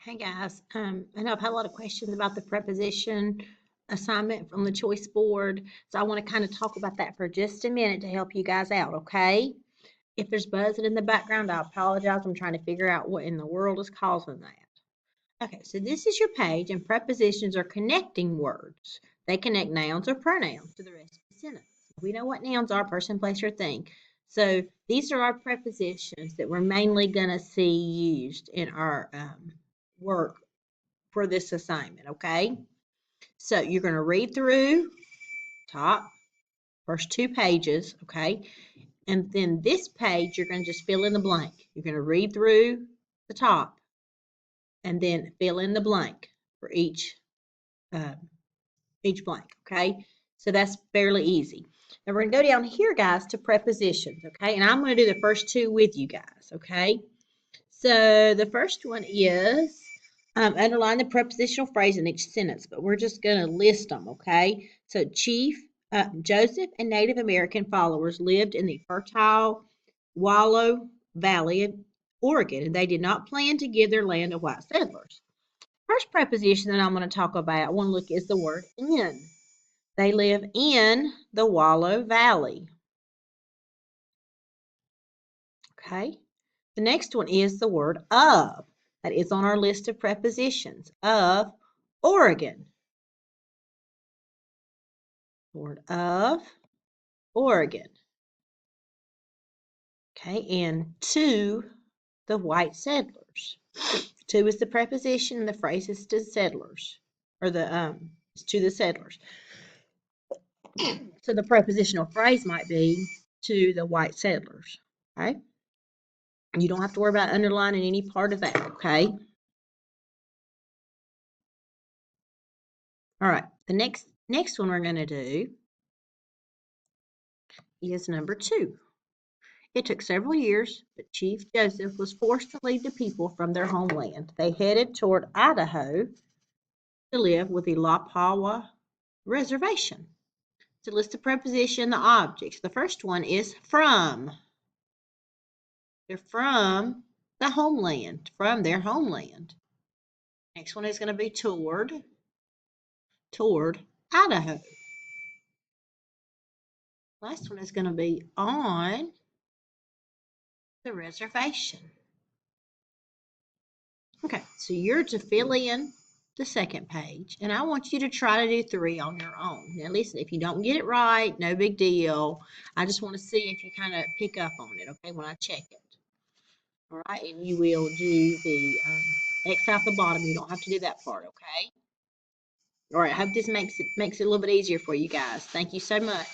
Hey guys, I know I've had a lot of questions about the preposition assignment from the choice board, so I want to kind of talk about that for just a minute to help you guys out, okay? If there's buzzing in the background, I apologize. I'm trying to figure out what in the world is causing that. Okay, so this is your page, and prepositions are connecting words. They connect nouns or pronouns to the rest of the sentence. We know what nouns are: person, place, or thing. So these are our prepositions that we're mainly going to see used in our work for this assignment, okay? So you're going to read through top first 2 pages, okay? And then this page, you're going to just fill in the blank. You're going to read through the top and then fill in the blank for each blank, okay? So that's fairly easy. Now we're going to go down here, guys, to prepositions, okay? And I'm going to do the first 2 with you guys, okay? So the first one is underline the prepositional phrase in each sentence, but we're just going to list them, okay? So Chief Joseph and Native American followers lived in the fertile Wallow Valley of Oregon, and they did not plan to give their land to white settlers. First preposition that I'm going to talk about, I want to look is the word in. They live in the Wallow Valley. Okay. The next one is the word of. That is on our list of prepositions. Of Oregon. Word of Oregon. Okay, and to the white settlers. To is the preposition and the phrase is to settlers. Or it's to the settlers. So the prepositional phrase might be to the white settlers. Okay? You don't have to worry about underlining any part of that, okay? All right, the next one we're going to do is number 2. It took several years, but Chief Joseph was forced to lead the people from their homeland. They headed toward Idaho to live with the Lapawa Reservation. To list the preposition, the objects. The first one is from. They're from the homeland, from their homeland. Next one is going to be toward Idaho. Last one is going to be on the reservation. Okay, so you're to fill in the second page, and I want you to try to do 3 on your own. Now listen, if you don't get it right, no big deal. I just want to see if you kind of pick up on it, okay, when I check it. All right, and you will do the X out the bottom. You don't have to do that part, okay? All right, I hope this makes it a little bit easier for you guys. Thank you so much.